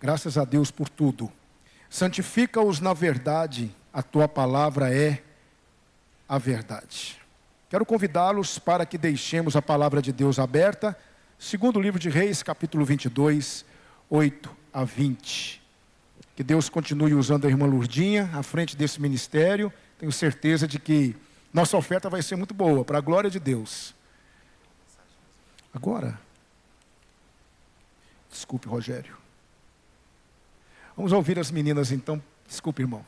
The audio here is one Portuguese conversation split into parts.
Graças a Deus por tudo. Santifica-os na verdade, a tua palavra é a verdade. Quero convidá-los para que deixemos a palavra de Deus aberta, segundo o livro de Reis, capítulo 22, 8 a 20. Que Deus continue usando a irmã Lurdinha à frente desse ministério. Tenho certeza de que nossa oferta vai ser muito boa, para a glória de Deus. Agora, desculpe, Rogério. Vamos ouvir as meninas então. Desculpe, irmão.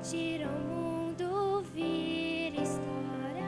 Gira o mundo, vira história,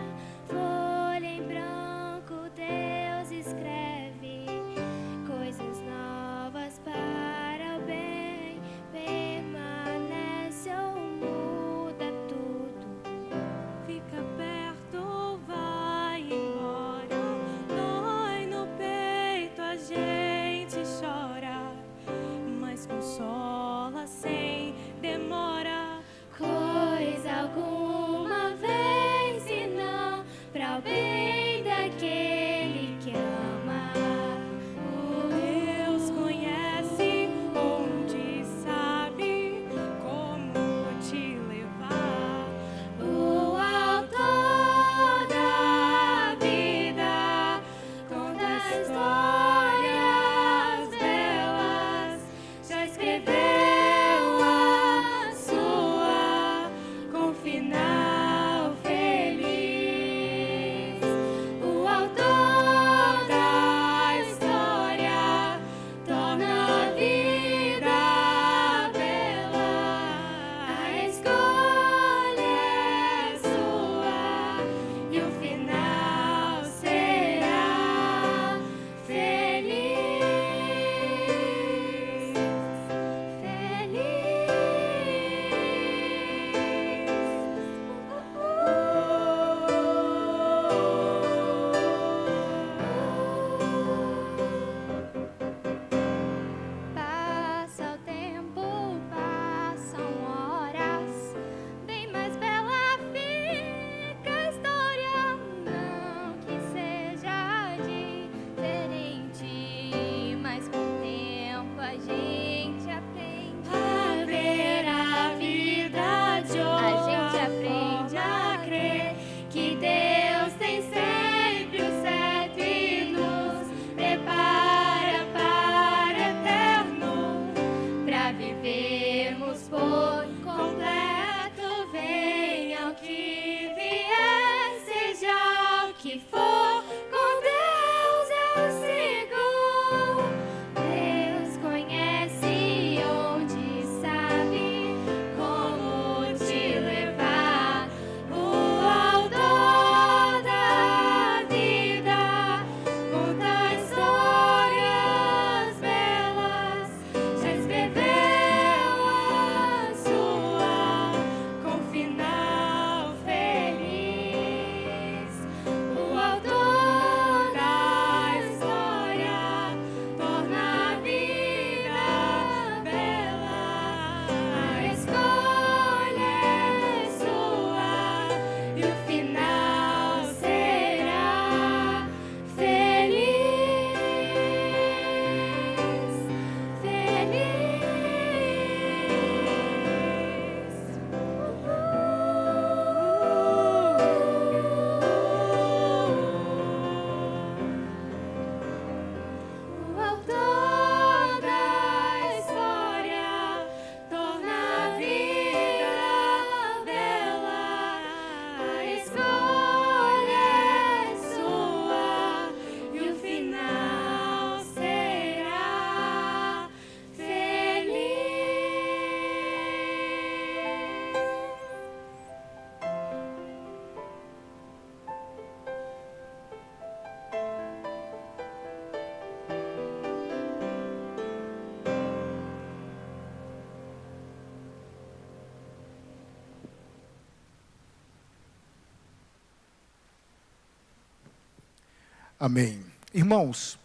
Amém. Irmãos,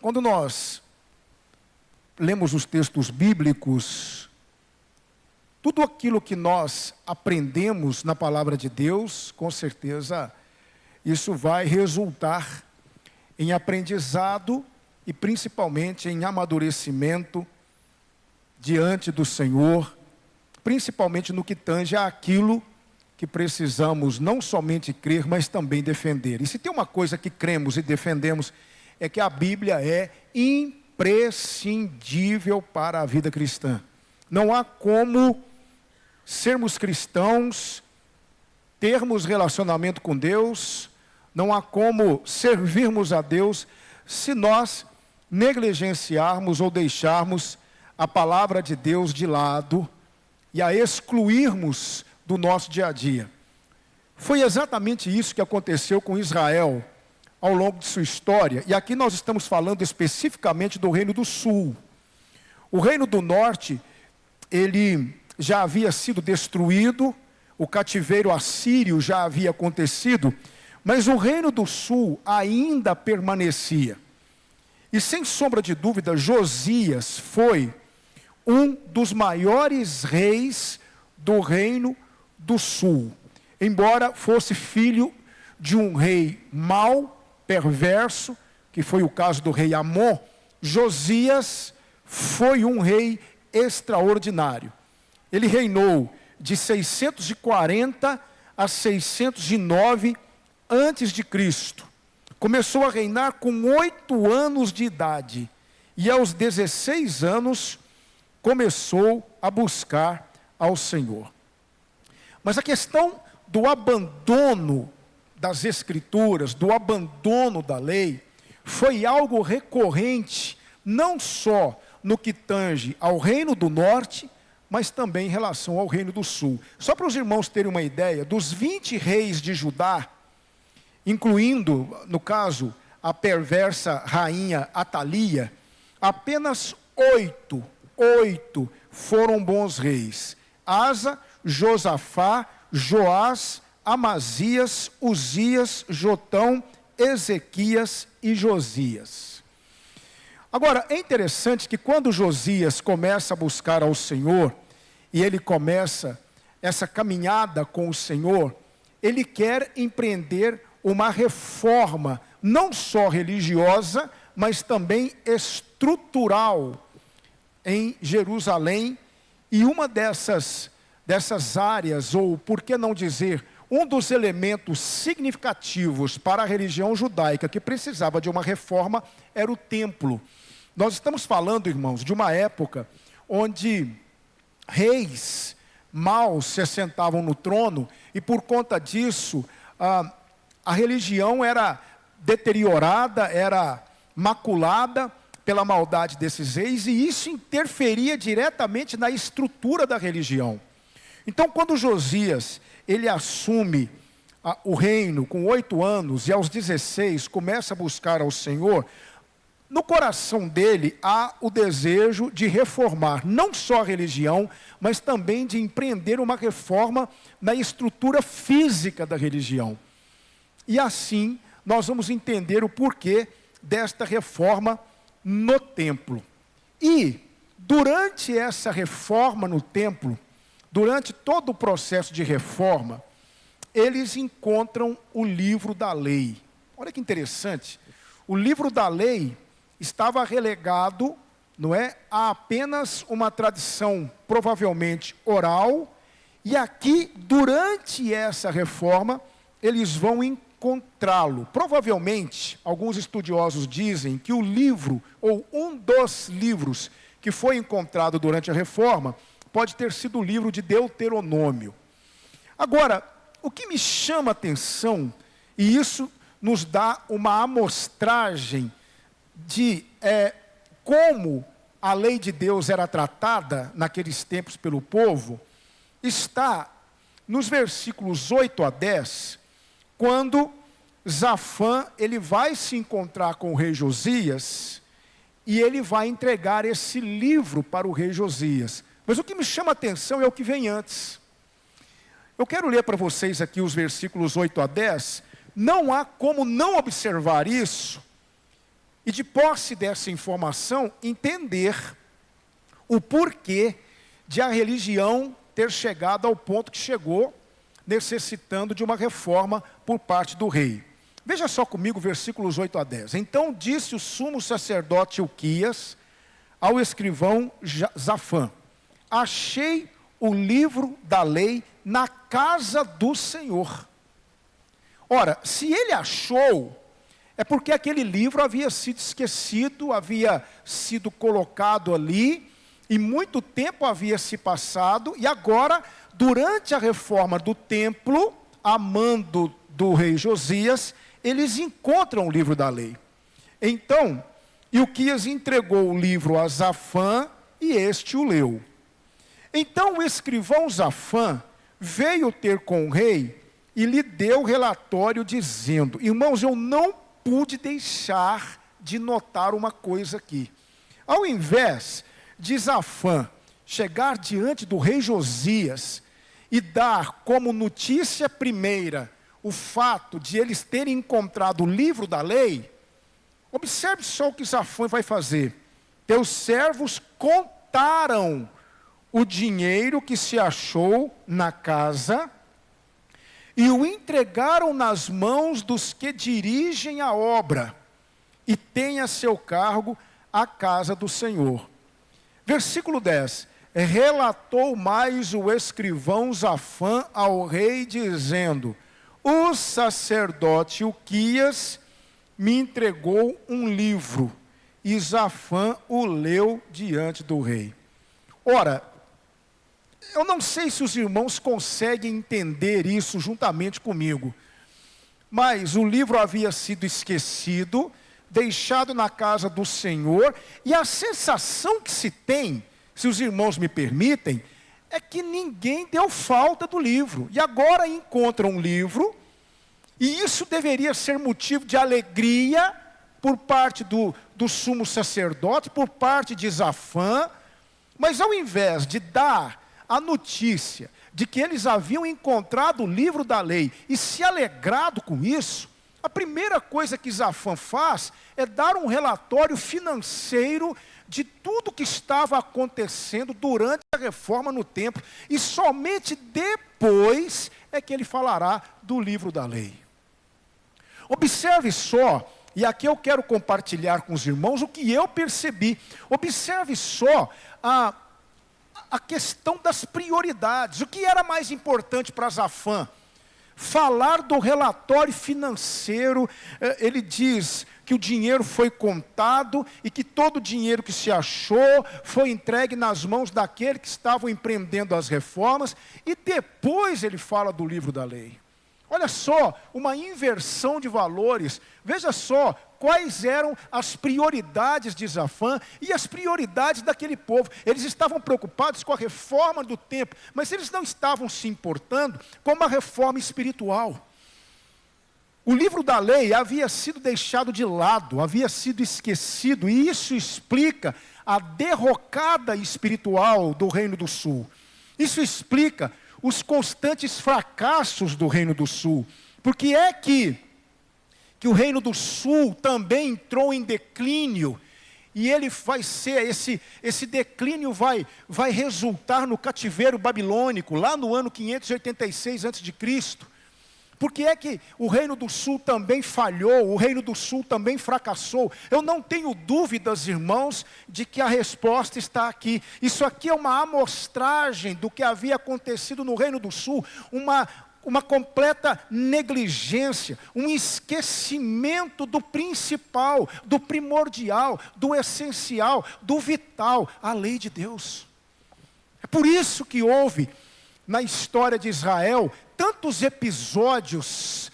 quando nós lemos os textos bíblicos, tudo aquilo que nós aprendemos na palavra de Deus, com certeza, isso vai resultar em aprendizado e principalmente em amadurecimento diante do Senhor, principalmente no que tange àquilo que precisamos não somente crer, mas também defender. E se tem uma coisa que cremos e defendemos, é que a Bíblia é imprescindível para a vida cristã. Não há como sermos cristãos, termos relacionamento com Deus, não há como servirmos a Deus se nós negligenciarmos ou deixarmos a palavra de Deus de lado e a excluirmos do nosso dia a dia. Foi exatamente isso que aconteceu com Israel ao longo de sua história, e aqui nós estamos falando especificamente do Reino do Sul. O Reino do Norte, ele já havia sido destruído, o cativeiro assírio já havia acontecido, mas o Reino do Sul ainda permanecia. E sem sombra de dúvida, Josias foi um dos maiores reis do Reino do Sul. Embora fosse filho de um rei mau, perverso, que foi o caso do rei Amon, Josias foi um rei extraordinário. Ele reinou de 640 a 609 antes de Cristo. Começou a reinar com 8 anos de idade e aos 16 anos começou a buscar ao Senhor. Mas a questão do abandono das Escrituras, do abandono da lei, foi algo recorrente, não só no que tange ao Reino do Norte, mas também em relação ao Reino do Sul. Só para os irmãos terem uma ideia, dos 20 reis de Judá, incluindo, no caso, a perversa rainha Atalia, apenas 8 foram bons reis. Asa, Josafá, Joás, Amazias, Uzias, Jotão, Ezequias e Josias. Agora, é interessante que quando Josias começa a buscar ao Senhor, e ele começa essa caminhada com o Senhor, ele quer empreender uma reforma, não só religiosa, mas também estrutural em Jerusalém. E uma dessas áreas, ou por que não dizer, um dos elementos significativos para a religião judaica que precisava de uma reforma era o templo. Nós estamos falando, irmãos, de uma época onde reis maus se assentavam no trono e por conta disso a religião era deteriorada, era maculada pela maldade desses reis, e isso interferia diretamente na estrutura da religião. Então, quando Josias, ele assume o reino com 8 anos, e aos 16 começa a buscar ao Senhor, no coração dele há o desejo de reformar, não só a religião, mas também de empreender uma reforma na estrutura física da religião. E assim, nós vamos entender o porquê desta reforma no templo. E, durante essa reforma no templo, durante todo o processo de reforma, eles encontram o livro da lei. Olha que interessante. O livro da lei estava relegado, não é, a apenas uma tradição provavelmente oral, e aqui, durante essa reforma, eles vão encontrá-lo. Provavelmente, alguns estudiosos dizem que o livro, ou um dos livros que foi encontrado durante a reforma, pode ter sido o livro de Deuteronômio. Agora, o que me chama a atenção, e isso nos dá uma amostragem de como a lei de Deus era tratada naqueles tempos pelo povo, está nos versículos 8 a 10, quando Zafã, ele vai se encontrar com o rei Josias, e ele vai entregar esse livro para o rei Josias. Mas o que me chama a atenção é o que vem antes. Eu quero ler para vocês aqui os versículos 8 a 10, não há como não observar isso, e de posse dessa informação, entender o porquê de a religião ter chegado ao ponto que chegou, necessitando de uma reforma por parte do rei. Veja só comigo, versículos 8 a 10. Então disse o sumo sacerdote Ilquias ao escrivão Zafã: achei o livro da lei na casa do Senhor. Ora, se ele achou, é porque aquele livro havia sido esquecido, havia sido colocado ali, e muito tempo havia se passado, e agora, durante a reforma do templo, a mando do rei Josias, eles encontram o livro da lei. Então, Ilquias entregou o livro a Zafã, e este o leu. Então o escrivão Zafã veio ter com o rei, e lhe deu relatório dizendo: irmãos, eu não pude deixar de notar uma coisa aqui. Ao invés de Zafã chegar diante do rei Josias e dar como notícia primeira o fato de eles terem encontrado o livro da lei, observe só o que Zafã vai fazer. Teus servos contaram o dinheiro que se achou na casa e o entregaram nas mãos dos que dirigem a obra e têm a seu cargo a casa do Senhor. Versículo 10. Relatou mais o escrivão Zafã ao rei, dizendo: o sacerdote Ilquias me entregou um livro, e Zafã o leu diante do rei. Ora, eu não sei se os irmãos conseguem entender isso juntamente comigo, mas o livro havia sido esquecido, deixado na casa do Senhor, e a sensação que se tem, se os irmãos me permitem, é que ninguém deu falta do livro, e agora encontram um livro, e isso deveria ser motivo de alegria por parte do sumo sacerdote, por parte de Zafã, mas ao invés de dar a notícia de que eles haviam encontrado o livro da lei e se alegrado com isso, a primeira coisa que Zafã faz é dar um relatório financeiro de tudo que estava acontecendo durante a reforma no templo, e somente depois é que ele falará do livro da lei. Observe só, e aqui eu quero compartilhar com os irmãos o que eu percebi. Observe só a questão das prioridades. O que era mais importante para Zafã? Falar do relatório financeiro. Ele diz que o dinheiro foi contado e que todo o dinheiro que se achou foi entregue nas mãos daqueles que estavam empreendendo as reformas, e depois ele fala do livro da lei. Olha só, uma inversão de valores. Veja só quais eram as prioridades de Zafã e as prioridades daquele povo. Eles estavam preocupados com a reforma do templo, mas eles não estavam se importando com uma reforma espiritual. O livro da lei havia sido deixado de lado, havia sido esquecido, e isso explica a derrocada espiritual do Reino do Sul. Isso explica os constantes fracassos do Reino do Sul. Porque é que o Reino do Sul também entrou em declínio, e ele vai ser, esse declínio vai resultar no cativeiro babilônico, lá no ano 586 a.C. Porque é que o Reino do Sul também falhou, o Reino do Sul também fracassou. Eu não tenho dúvidas, irmãos, de que a resposta está aqui. Isso aqui é uma amostragem do que havia acontecido no Reino do Sul, uma completa negligência, um esquecimento do principal, do primordial, do essencial, do vital, a lei de Deus. É por isso que houve, na história de Israel, tantos episódios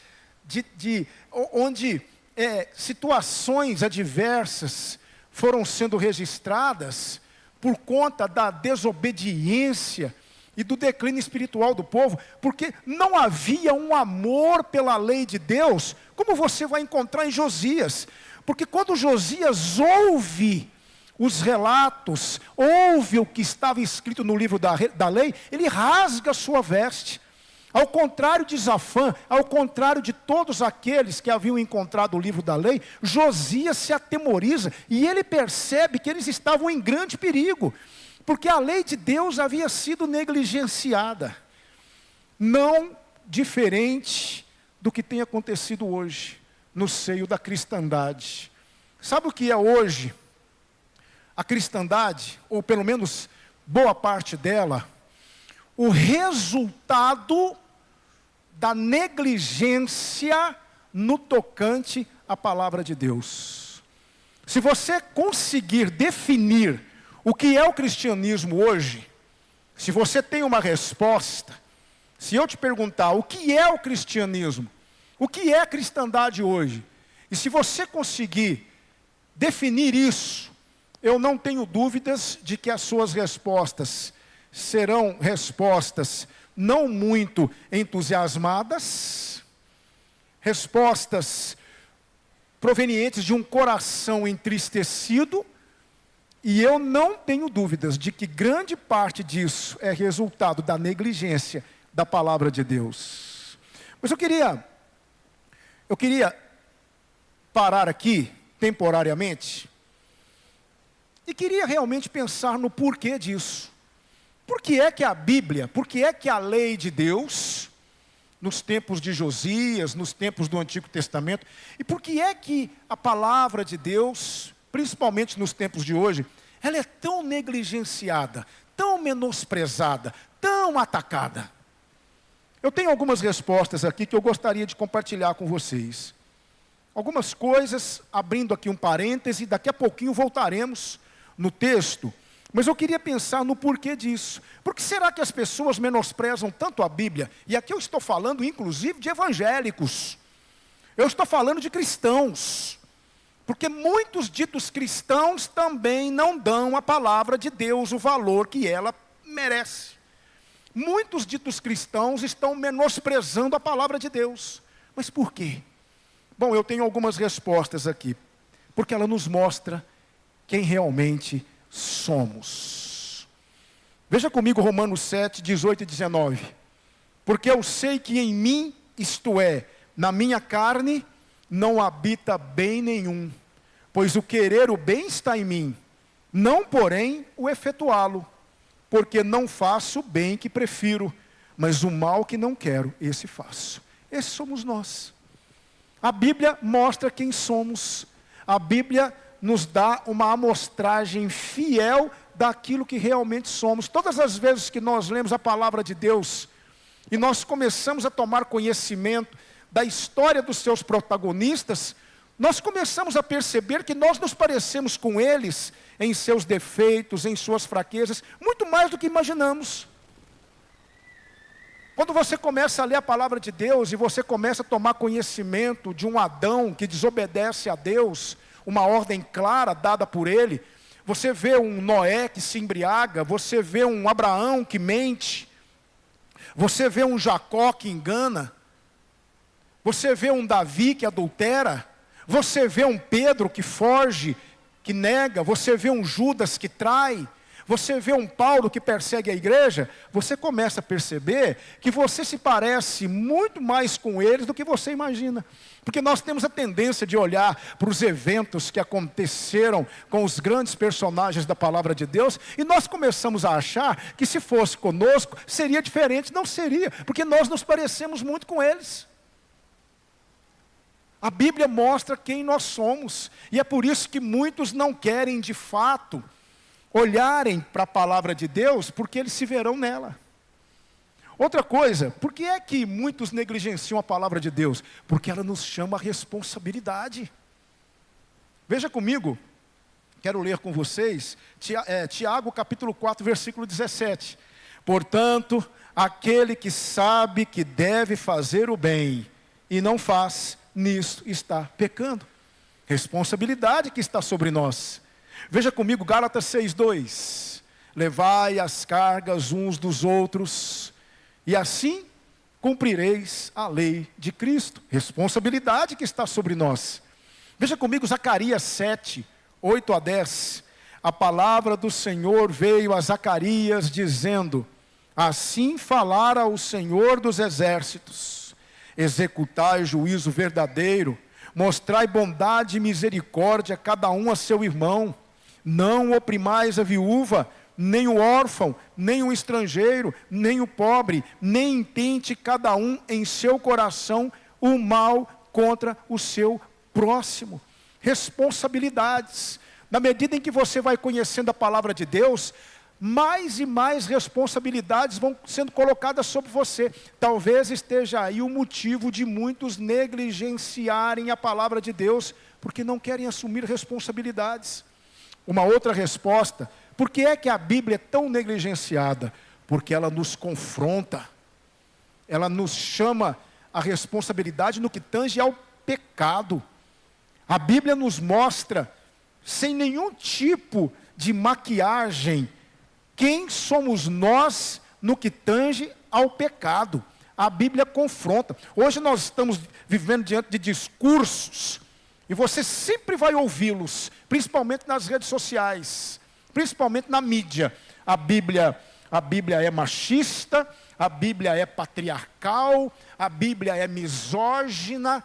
onde situações adversas foram sendo registradas por conta da desobediência e do declínio espiritual do povo, porque não havia um amor pela lei de Deus, como você vai encontrar em Josias. Porque quando Josias ouve os relatos, ouve o que estava escrito no livro da lei, ele rasga a sua veste. Ao contrário de Zafã, ao contrário de todos aqueles que haviam encontrado o livro da lei, Josias se atemoriza e ele percebe que eles estavam em grande perigo, porque a lei de Deus havia sido negligenciada. Não diferente do que tem acontecido hoje, no seio da cristandade. Sabe o que é hoje a cristandade, ou pelo menos boa parte dela? O resultado da negligência no tocante à palavra de Deus. Se você conseguir definir o que é o cristianismo hoje, se você tem uma resposta, se eu te perguntar o que é o cristianismo, o que é a cristandade hoje, e se você conseguir definir isso, eu não tenho dúvidas de que as suas respostas serão respostas não muito entusiasmadas, respostas provenientes de um coração entristecido, e eu não tenho dúvidas de que grande parte disso é resultado da negligência da palavra de Deus. Mas eu queria parar aqui, temporariamente, e queria realmente pensar no porquê disso. Por que é que a Bíblia, por que é que a lei de Deus, nos tempos de Josias, nos tempos do Antigo Testamento, e por que é que a palavra de Deus, principalmente nos tempos de hoje, ela é tão negligenciada, tão menosprezada, tão atacada? Eu tenho algumas respostas aqui que eu gostaria de compartilhar com vocês. Algumas coisas, abrindo aqui um parêntese, daqui a pouquinho voltaremos no texto, mas eu queria pensar no porquê disso. Por que será que as pessoas menosprezam tanto a Bíblia? E aqui eu estou falando inclusive de evangélicos. Eu estou falando de cristãos. Porque muitos ditos cristãos também não dão à palavra de Deus o valor que ela merece. Muitos ditos cristãos estão menosprezando a palavra de Deus. Mas por quê? Bom, eu tenho algumas respostas aqui. Porque ela nos mostra quem realmente somos. Veja comigo Romanos 7, 18 e 19. Porque eu sei que em mim, isto é, na minha carne, não habita bem nenhum. Pois o querer o bem está em mim, não porém o efetuá-lo. Porque não faço o bem que prefiro, mas o mal que não quero, esse faço. Esses somos nós. A Bíblia mostra quem somos. A Bíblia nos dá uma amostragem fiel daquilo que realmente somos. Todas as vezes que nós lemos a palavra de Deus, e nós começamos a tomar conhecimento da história dos seus protagonistas, nós começamos a perceber que nós nos parecemos com eles em seus defeitos, em suas fraquezas, muito mais do que imaginamos. Quando você começa a ler a palavra de Deus e você começa a tomar conhecimento de um Adão que desobedece a Deus, uma ordem clara dada por ele, você vê um Noé que se embriaga, você vê um Abraão que mente, você vê um Jacó que engana, você vê um Davi que adultera, você vê um Pedro que foge, que nega, você vê um Judas que trai, você vê um Paulo que persegue a igreja, você começa a perceber que você se parece muito mais com eles do que você imagina. Porque nós temos a tendência de olhar para os eventos que aconteceram com os grandes personagens da palavra de Deus, e nós começamos a achar que se fosse conosco, seria diferente. Não seria, porque nós nos parecemos muito com eles. A Bíblia mostra quem nós somos, e é por isso que muitos não querem de fato olharem para a palavra de Deus, porque eles se verão nela. Outra coisa, por que é que muitos negligenciam a palavra de Deus? Porque ela nos chama a responsabilidade. Veja comigo, quero ler com vocês, Tiago capítulo 4, versículo 17. Portanto, aquele que sabe que deve fazer o bem e não faz, nisso está pecando. Responsabilidade que está sobre nós. Veja comigo Gálatas 6:2. Levai as cargas uns dos outros, e assim cumprireis a lei de Cristo. Responsabilidade que está sobre nós. Veja comigo Zacarias 7, 8 a 10. A palavra do Senhor veio a Zacarias dizendo: Assim falara o Senhor dos exércitos: executai juízo verdadeiro, mostrai bondade e misericórdia, cada um a seu irmão. Não oprimais a viúva, nem o órfão, nem o estrangeiro, nem o pobre, nem intente cada um em seu coração o mal contra o seu próximo. Responsabilidades. Na medida em que você vai conhecendo a palavra de Deus, mais e mais responsabilidades vão sendo colocadas sobre você. Talvez esteja aí o motivo de muitos negligenciarem a palavra de Deus, porque não querem assumir responsabilidades. Uma outra resposta: por que é que a Bíblia é tão negligenciada? Porque ela nos confronta, ela nos chama a responsabilidade no que tange ao pecado. A Bíblia nos mostra, sem nenhum tipo de maquiagem, quem somos nós no que tange ao pecado. A Bíblia confronta. Hoje nós estamos vivendo diante de discursos, e você sempre vai ouvi-los, principalmente nas redes sociais, principalmente na mídia. A Bíblia é machista, a Bíblia é patriarcal, a Bíblia é misógina,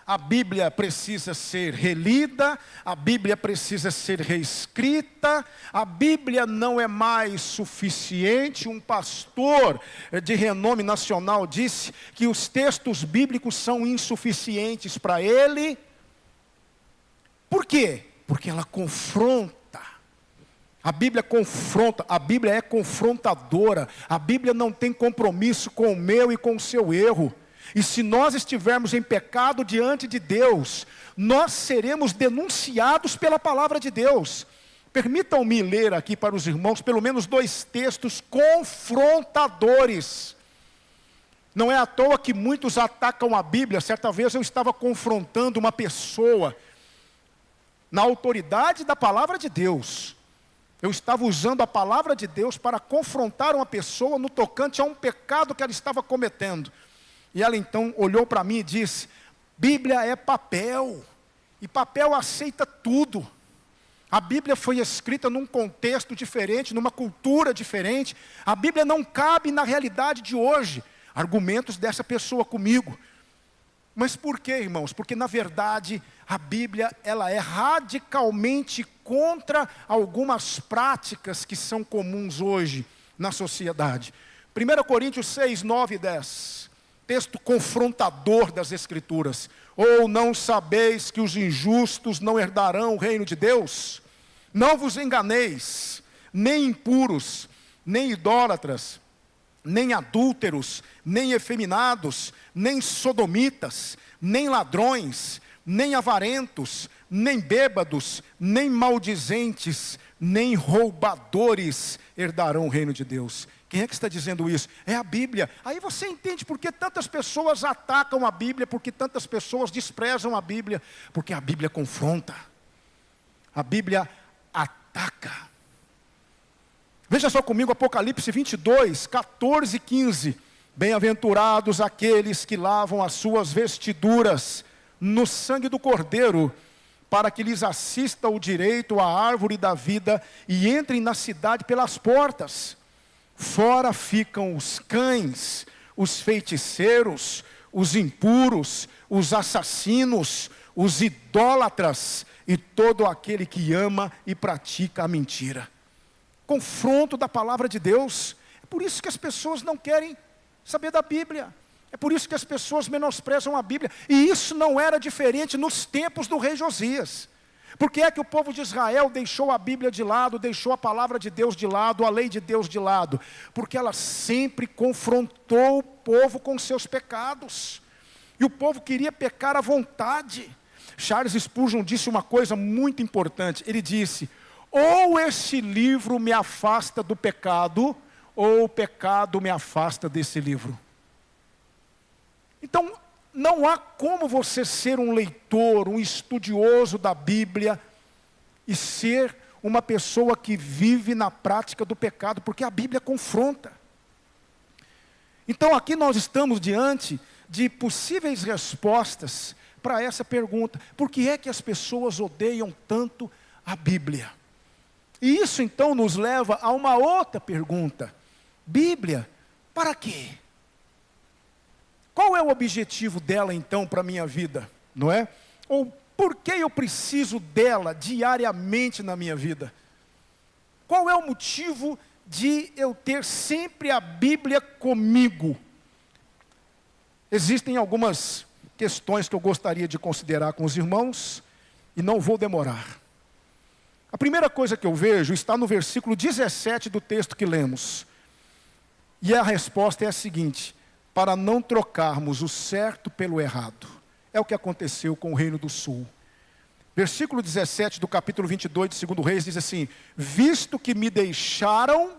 a Bíblia precisa ser relida, a Bíblia precisa ser reescrita, a Bíblia não é mais suficiente. Um pastor de renome nacional disse que os textos bíblicos são insuficientes para ele. Por quê? Porque ela confronta. A Bíblia confronta, a Bíblia é confrontadora, a Bíblia não tem compromisso com o meu e com o seu erro. E se nós estivermos em pecado diante de Deus, nós seremos denunciados pela palavra de Deus. Permitam-me ler aqui para os irmãos pelo menos 2 textos confrontadores. Não é à toa que muitos atacam a Bíblia. Certa vez eu estava confrontando uma pessoa na autoridade da palavra de Deus. Eu estava usando a palavra de Deus para confrontar uma pessoa no tocante a um pecado que ela estava cometendo. E ela então olhou para mim e disse: Bíblia é papel, e papel aceita tudo. A Bíblia foi escrita num contexto diferente, numa cultura diferente. A Bíblia não cabe na realidade de hoje. Argumentos dessa pessoa comigo. Mas por quê, irmãos? Porque na verdade a Bíblia ela é radicalmente contra algumas práticas que são comuns hoje na sociedade. 1 Coríntios 6, 9 e 10. Texto confrontador das Escrituras. Ou não sabeis que os injustos não herdarão o reino de Deus? Não vos enganeis, nem impuros, nem idólatras, nem adúlteros, nem efeminados, nem sodomitas, nem ladrões, nem avarentos, nem bêbados, nem maldizentes, nem roubadores herdarão o reino de Deus. Quem é que está dizendo isso? É a Bíblia. Aí você entende por que tantas pessoas atacam a Bíblia, por que tantas pessoas desprezam a Bíblia. Porque a Bíblia confronta. A Bíblia ataca. Veja só comigo Apocalipse 22, 14 e 15. Bem-aventurados aqueles que lavam as suas vestiduras no sangue do Cordeiro, para que lhes assista o direito à árvore da vida e entrem na cidade pelas portas. Fora ficam os cães, os feiticeiros, os impuros, os assassinos, os idólatras e todo aquele que ama e pratica a mentira. Confronto da palavra de Deus. É por isso que as pessoas não querem saber da Bíblia. É por isso que as pessoas menosprezam a Bíblia. E isso não era diferente nos tempos do rei Josias. Por que é que o povo de Israel deixou a Bíblia de lado, deixou a palavra de Deus de lado, a lei de Deus de lado? Porque ela sempre confrontou o povo com seus pecados. E o povo queria pecar à vontade. Charles Spurgeon disse uma coisa muito importante. Ele disse: ou esse livro me afasta do pecado, ou o pecado me afasta desse livro. Então, não há como você ser um leitor, um estudioso da Bíblia e ser uma pessoa que vive na prática do pecado, porque a Bíblia confronta. Então aqui nós estamos diante de possíveis respostas para essa pergunta: por que é que as pessoas odeiam tanto a Bíblia? E isso então nos leva a uma outra pergunta: Bíblia, para quê? Qual é o objetivo dela então para a minha vida, não é? Ou por que eu preciso dela diariamente na minha vida? Qual é o motivo de eu ter sempre a Bíblia comigo? Existem algumas questões que eu gostaria de considerar com os irmãos, e não vou demorar. A primeira coisa que eu vejo está no versículo 17 do texto que lemos. E a resposta é a seguinte: para não trocarmos o certo pelo errado. É o que aconteceu com o Reino do Sul. Versículo 17 do capítulo 22 de 2 Reis diz assim: visto que me deixaram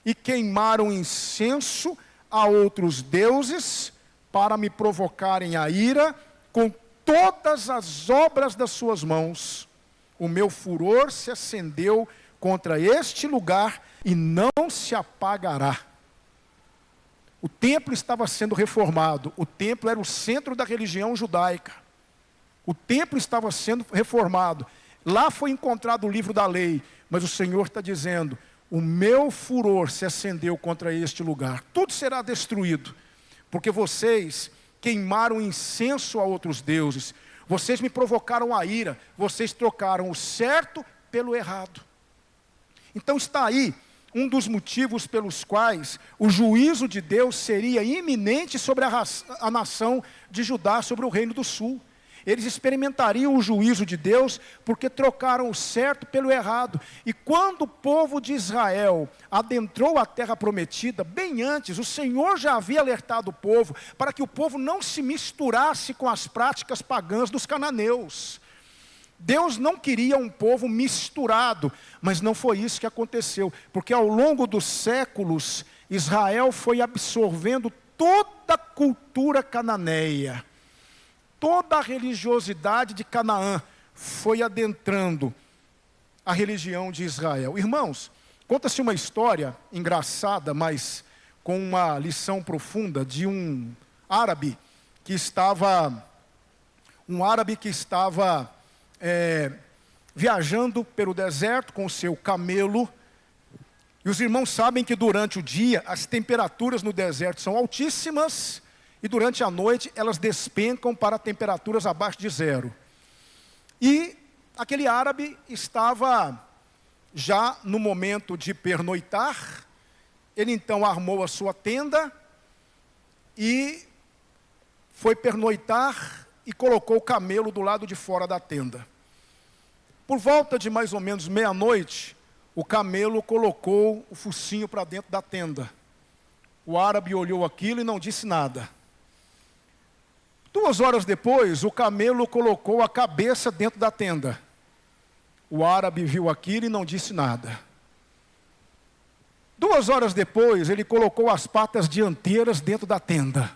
e queimaram incenso a outros deuses, para me provocarem a ira com todas as obras das suas mãos, o meu furor se acendeu contra este lugar e não se apagará. O templo estava sendo reformado. O templo era o centro da religião judaica. O templo estava sendo reformado. Lá foi encontrado o livro da lei. Mas o Senhor está dizendo: o meu furor se acendeu contra este lugar. Tudo será destruído. Porque vocês queimaram incenso a outros deuses. Vocês me provocaram a ira. Vocês trocaram o certo pelo errado. Então está aí um dos motivos pelos quais o juízo de Deus seria iminente sobre a nação de Judá, sobre o Reino do Sul. Eles experimentariam o juízo de Deus porque trocaram o certo pelo errado. E quando o povo de Israel adentrou a terra prometida, bem antes, o Senhor já havia alertado o povo para que o povo não se misturasse com as práticas pagãs dos cananeus. Deus não queria um povo misturado, mas não foi isso que aconteceu, porque ao longo dos séculos, Israel foi absorvendo toda a cultura cananeia, toda a religiosidade de Canaã foi adentrando a religião de Israel. Irmãos, conta-se uma história engraçada, mas com uma lição profunda, de um árabe que estava viajando pelo deserto com o seu camelo. E os irmãos sabem que durante o dia as temperaturas no deserto são altíssimas e durante a noite elas despencam para temperaturas abaixo de zero. E aquele árabe estava já no momento de pernoitar. Ele então armou a sua tenda e foi pernoitar e colocou o camelo do lado de fora da tenda. Por volta de mais ou menos meia-noite, o camelo colocou o focinho para dentro da tenda. O árabe olhou aquilo e não disse nada. 2 horas depois, o camelo colocou a cabeça dentro da tenda. O árabe viu aquilo e não disse nada. 2 horas depois, ele colocou as patas dianteiras dentro da tenda.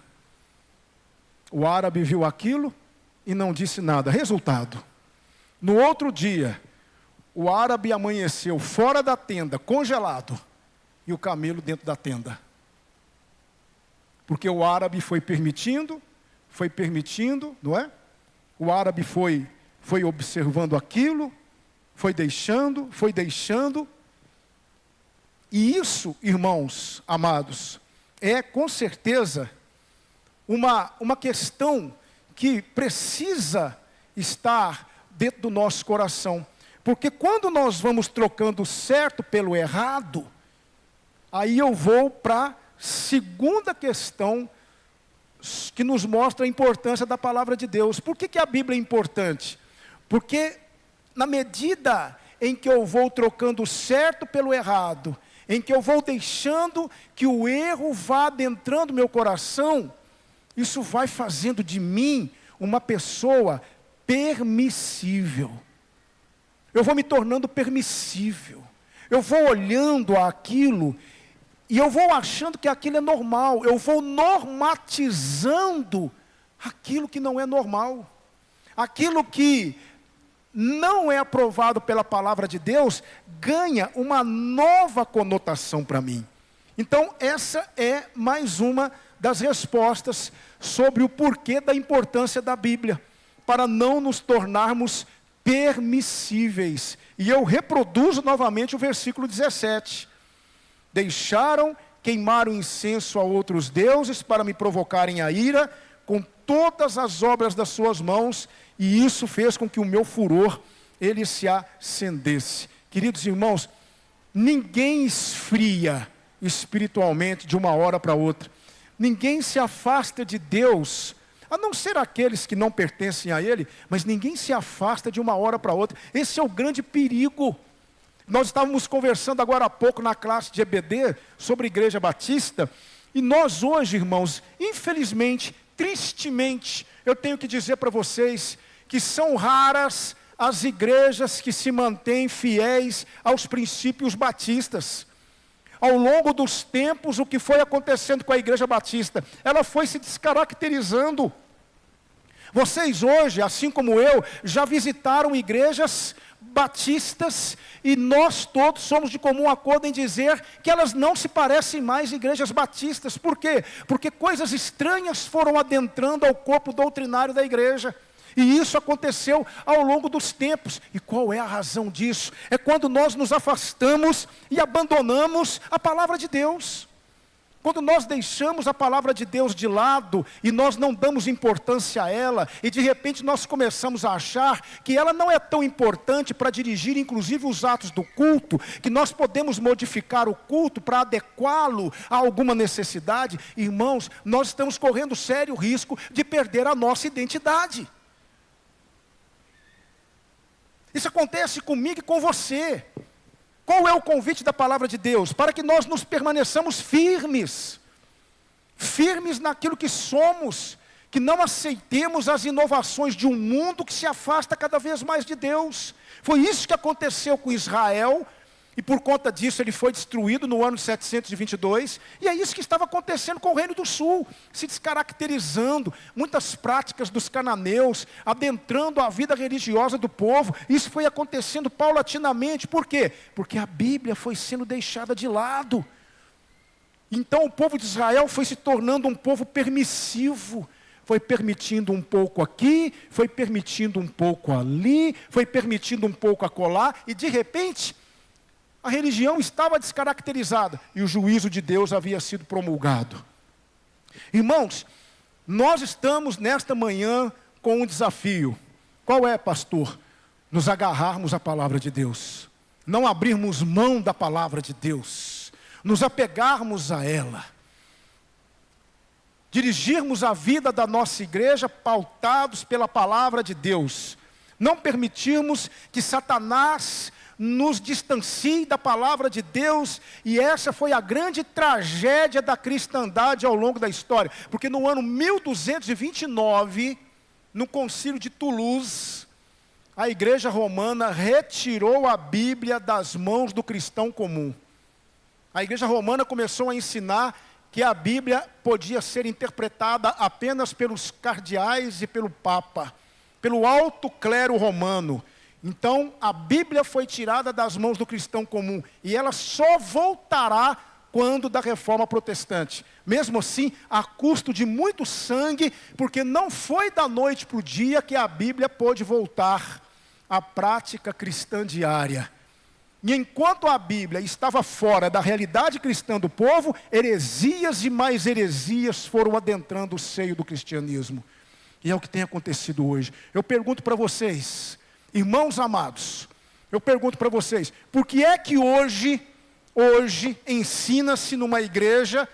O árabe viu aquilo e não disse nada. Resultado: no outro dia, o árabe amanheceu fora da tenda, congelado, e o camelo dentro da tenda. Porque o árabe foi permitindo, não é? O árabe foi observando aquilo, foi deixando. E isso, irmãos amados, é com certeza uma questão que precisa estar dentro do nosso coração. Porque quando nós vamos trocando o certo pelo errado, aí eu vou para a segunda questão que nos mostra a importância da palavra de Deus. Por que a Bíblia é importante? Porque na medida em que eu vou trocando o certo pelo errado, em que eu vou deixando que o erro vá adentrando meu coração, isso vai fazendo de mim uma pessoa permissível. Eu vou me tornando permissível. Eu vou olhando aquilo e eu vou achando que aquilo é normal. Eu vou normatizando aquilo que não é normal. Aquilo que não é aprovado pela palavra de Deus ganha uma nova conotação para mim. Então essa é mais uma das respostas sobre o porquê da importância da Bíblia, para não nos tornarmos permissíveis. E eu reproduzo novamente o versículo 17. Deixaram, queimaram incenso a outros deuses para me provocarem a ira com todas as obras das suas mãos, e isso fez com que o meu furor ele se acendesse. Queridos irmãos, ninguém esfria espiritualmente de uma hora para outra. Ninguém se afasta de Deus, a não ser aqueles que não pertencem a Ele, mas ninguém se afasta de uma hora para outra. Esse é o grande perigo. Nós estávamos conversando agora há pouco na classe de EBD sobre a Igreja Batista, e nós hoje, irmãos, infelizmente, tristemente, eu tenho que dizer para vocês que são raras as igrejas que se mantêm fiéis aos princípios batistas. Ao longo dos tempos, o que foi acontecendo com a Igreja Batista? Ela foi se descaracterizando. Vocês hoje, assim como eu, já visitaram igrejas batistas, e nós todos somos de comum acordo em dizer que elas não se parecem mais igrejas batistas. Por quê? Porque coisas estranhas foram adentrando ao corpo doutrinário da igreja. E isso aconteceu ao longo dos tempos. E qual é a razão disso? É quando nós nos afastamos e abandonamos a palavra de Deus. Quando nós deixamos a palavra de Deus de lado e nós não damos importância a ela, e de repente nós começamos a achar que ela não é tão importante para dirigir inclusive os atos do culto, que nós podemos modificar o culto para adequá-lo a alguma necessidade, irmãos, nós estamos correndo sério risco de perder a nossa identidade. Isso acontece comigo e com você. Qual é o convite da palavra de Deus? Para que nós nos permaneçamos firmes. Firmes naquilo que somos. Que não aceitemos as inovações de um mundo que se afasta cada vez mais de Deus. Foi isso que aconteceu com Israel. E por conta disso ele foi destruído no ano 722. E é isso que estava acontecendo com o Reino do Sul. Se descaracterizando. Muitas práticas dos cananeus. Adentrando a vida religiosa do povo. Isso foi acontecendo paulatinamente. Por quê? Porque a Bíblia foi sendo deixada de lado. Então o povo de Israel foi se tornando um povo permissivo. Foi permitindo um pouco aqui. Foi permitindo um pouco ali. Foi permitindo um pouco acolá. E de repente a religião estava descaracterizada e o juízo de Deus havia sido promulgado. Irmãos, nós estamos nesta manhã com um desafio. Qual é, pastor? Nos agarrarmos à palavra de Deus. Não abrirmos mão da palavra de Deus. Nos apegarmos a ela. Dirigirmos a vida da nossa igreja pautados pela palavra de Deus. Não permitirmos que Satanás nos distancie da palavra de Deus, e essa foi a grande tragédia da cristandade ao longo da história, porque no ano 1229, no concílio de Toulouse, a igreja romana retirou a Bíblia das mãos do cristão comum. A igreja romana começou a ensinar que a Bíblia podia ser interpretada apenas pelos cardeais e pelo Papa, pelo alto clero romano. Então, a Bíblia foi tirada das mãos do cristão comum, e ela só voltará quando da reforma protestante. Mesmo assim, a custo de muito sangue, porque não foi da noite para o dia que a Bíblia pôde voltar à prática cristã diária. E enquanto a Bíblia estava fora da realidade cristã do povo, heresias e mais heresias foram adentrando o seio do cristianismo. E é o que tem acontecido hoje. Eu pergunto para vocês, irmãos amados, eu pergunto para vocês, por que é que hoje ensina-se numa igreja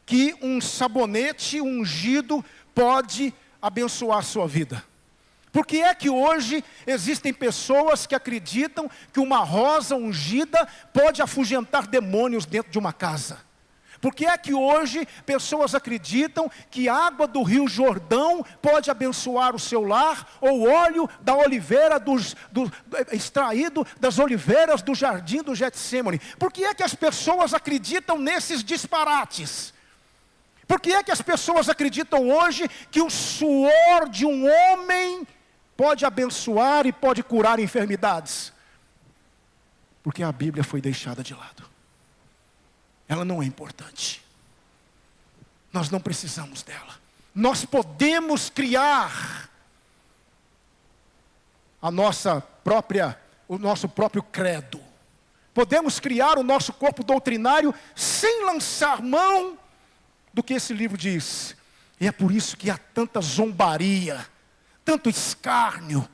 que um sabonete ungido pode abençoar a sua vida? Por que é que hoje existem pessoas que acreditam que uma rosa ungida pode afugentar demônios dentro de uma casa? Por que é que hoje pessoas acreditam que a água do rio Jordão pode abençoar o seu lar, ou óleo da oliveira extraído das oliveiras do jardim do Getsêmani? Por que é que as pessoas acreditam nesses disparates? Por que é que as pessoas acreditam hoje que o suor de um homem pode abençoar e pode curar enfermidades? Porque a Bíblia foi deixada de lado. Ela não é importante. Nós não precisamos dela. Nós podemos criar o nosso próprio credo. Podemos criar o nosso corpo doutrinário sem lançar mão do que esse livro diz. E é por isso que há tanta zombaria, tanto escárnio,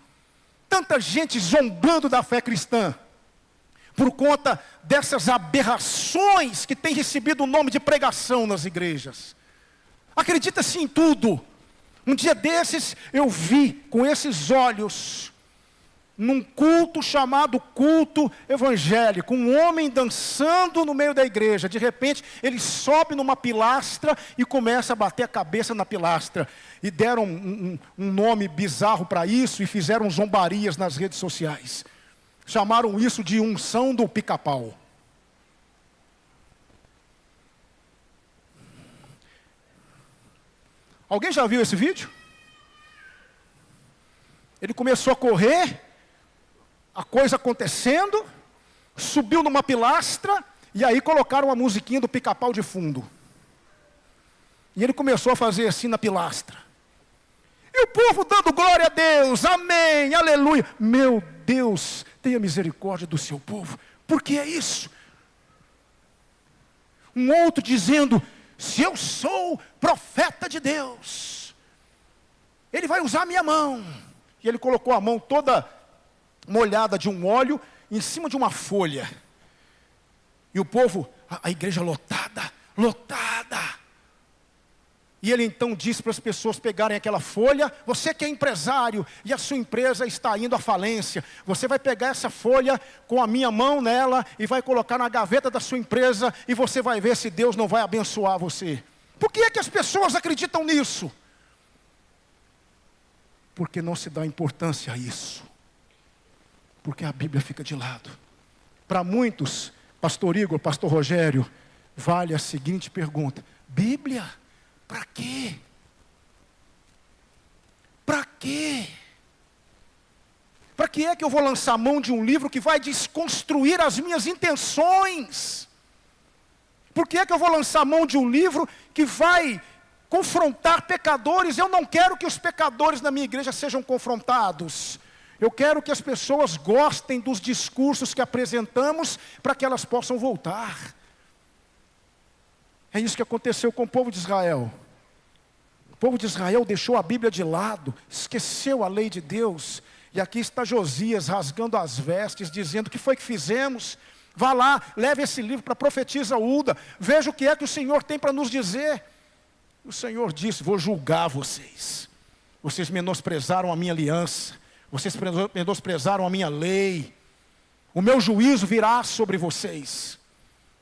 tanta gente zombando da fé cristã, por conta dessas aberrações que têm recebido o nome de pregação nas igrejas. Acredita-se em tudo. Um dia desses eu vi com esses olhos, num culto chamado culto evangélico, um homem dançando no meio da igreja. De repente ele sobe numa pilastra e começa a bater a cabeça na pilastra. E deram um nome bizarro para isso e fizeram zombarias nas redes sociais. Chamaram isso de unção do pica-pau. Alguém já viu esse vídeo? Ele começou a correr, a coisa acontecendo, subiu numa pilastra, e aí colocaram a musiquinha do pica-pau de fundo. E ele começou a fazer assim na pilastra. E o povo dando glória a Deus, amém, aleluia. Meu Deus, tenha misericórdia do seu povo. Por que é isso? Um outro dizendo, se eu sou profeta de Deus, Ele vai usar a minha mão. E ele colocou a mão toda molhada de um óleo em cima de uma folha. E o povo, a igreja lotada, lotada. E ele então disse para as pessoas pegarem aquela folha, você que é empresário e a sua empresa está indo à falência, você vai pegar essa folha com a minha mão nela e vai colocar na gaveta da sua empresa e você vai ver se Deus não vai abençoar você. Por que é que as pessoas acreditam nisso? Porque não se dá importância a isso. Porque a Bíblia fica de lado. Para muitos, pastor Igor, pastor Rogério, vale a seguinte pergunta: Bíblia, para quê? Para quê? Para que é que eu vou lançar mão de um livro que vai desconstruir as minhas intenções? Por que é que eu vou lançar mão de um livro que vai confrontar pecadores? Eu não quero que os pecadores na minha igreja sejam confrontados. Eu quero que as pessoas gostem dos discursos que apresentamos para que elas possam voltar. É isso que aconteceu com o povo de Israel. O povo de Israel deixou a Bíblia de lado, esqueceu a lei de Deus. E aqui está Josias rasgando as vestes, dizendo: o que foi que fizemos? Vá lá, leve esse livro para a profetisa Ulda, veja o que é que o Senhor tem para nos dizer. O Senhor disse: vou julgar vocês. Vocês menosprezaram a minha aliança, vocês menosprezaram a minha lei. O meu juízo virá sobre vocês.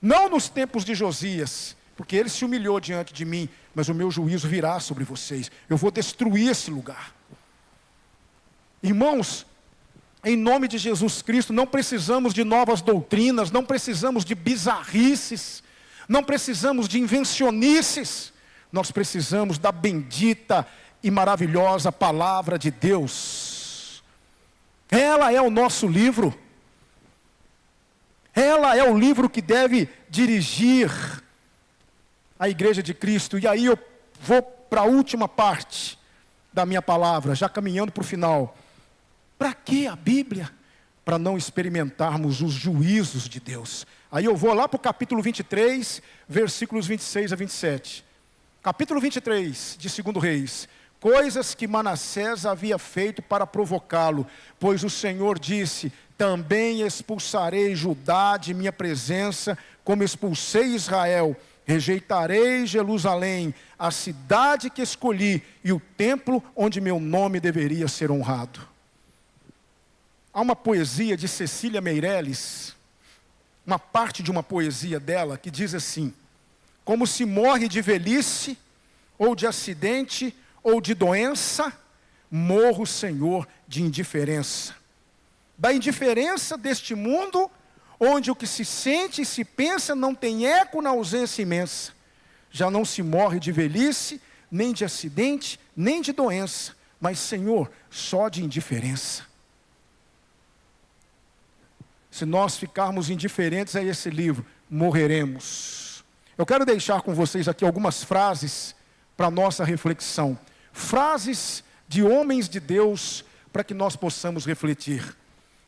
Não nos tempos de Josias, porque ele se humilhou diante de mim, mas o meu juízo virá sobre vocês. Eu vou destruir esse lugar. Irmãos, em nome de Jesus Cristo, não precisamos de novas doutrinas, não precisamos de bizarrices, não precisamos de invencionices. Nós precisamos da bendita e maravilhosa palavra de Deus. Ela é o nosso livro. Ela é o livro que deve dirigir a igreja de Cristo. E aí eu vou para a última parte da minha palavra, já caminhando para o final. Para que a Bíblia? Para não experimentarmos os juízos de Deus. Aí eu vou lá para o capítulo 23, versículos 26 a 27. Capítulo 23 de 2 Reis. Coisas que Manassés havia feito para provocá-lo, pois o Senhor disse: também expulsarei Judá de minha presença, como expulsei Israel. Rejeitarei Jerusalém, a cidade que escolhi, e o templo onde meu nome deveria ser honrado. Há uma poesia de Cecília Meirelles, uma parte de uma poesia dela, que diz assim: como se morre de velhice, ou de acidente, ou de doença, morro, Senhor, de indiferença. Da indiferença deste mundo, onde o que se sente e se pensa não tem eco na ausência imensa. Já não se morre de velhice, nem de acidente, nem de doença, mas, Senhor, só de indiferença. Se nós ficarmos indiferentes a esse livro, morreremos. Eu quero deixar com vocês aqui algumas frases para a nossa reflexão. Frases de homens de Deus para que nós possamos refletir.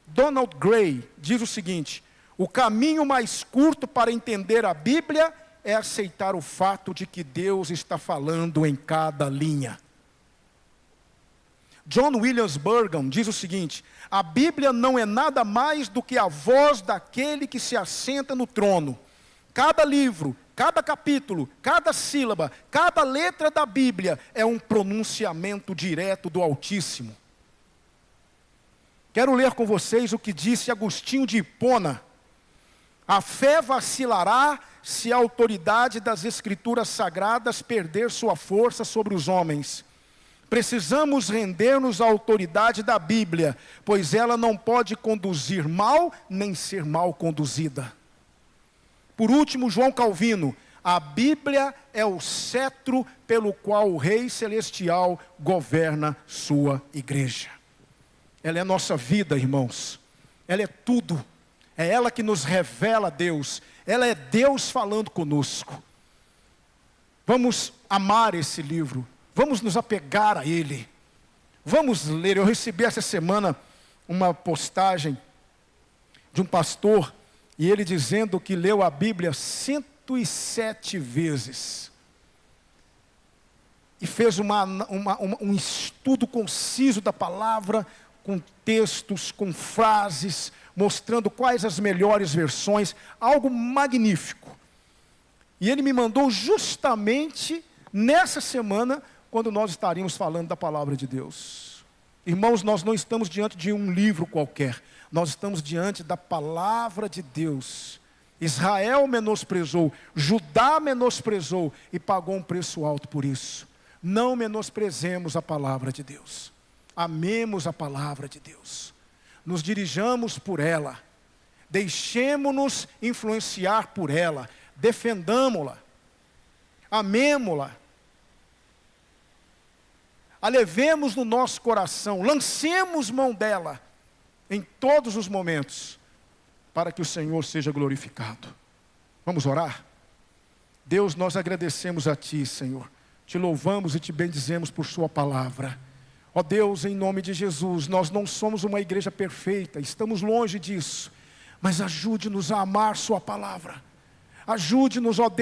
Donald Gray diz o seguinte: O caminho mais curto para entender a Bíblia é aceitar o fato de que Deus está falando em cada linha. John Williams Burgum diz o seguinte: a Bíblia não é nada mais do que a voz daquele que se assenta no trono. Cada livro, cada capítulo, cada sílaba, cada letra da Bíblia é um pronunciamento direto do Altíssimo. Quero ler com vocês o que disse Agostinho de Hipona. A fé vacilará se a autoridade das Escrituras Sagradas perder sua força sobre os homens. Precisamos render-nos à autoridade da Bíblia, pois ela não pode conduzir mal, nem ser mal conduzida. Por último, João Calvino: a Bíblia é o cetro pelo qual o Rei Celestial governa sua igreja. Ela é nossa vida, irmãos. Ela é tudo. É ela que nos revela Deus. Ela é Deus falando conosco. Vamos amar esse livro. Vamos nos apegar a ele. Vamos ler. Eu recebi essa semana uma postagem de um pastor, e ele dizendo que leu a Bíblia 107 vezes. E fez um estudo conciso da palavra, com textos, com frases, mostrando quais as melhores versões, algo magnífico. E ele me mandou justamente nessa semana, quando nós estaríamos falando da palavra de Deus. Irmãos, nós não estamos diante de um livro qualquer, nós estamos diante da palavra de Deus. Israel menosprezou, Judá menosprezou e pagou um preço alto por isso. Não menosprezemos a palavra de Deus. Amemos a palavra de Deus. Nos dirijamos por ela. Deixemo-nos influenciar por ela. Defendamo-la. Amemo-la. A levemos no nosso coração. Lancemos mão dela em todos os momentos, para que o Senhor seja glorificado. Vamos orar? Deus, nós agradecemos a Ti, Senhor. Te louvamos e Te bendizemos por Sua palavra. Ó Deus, em nome de Jesus, nós não somos uma igreja perfeita, estamos longe disso, mas ajude-nos a amar Sua palavra. Ajude-nos, ó Deus,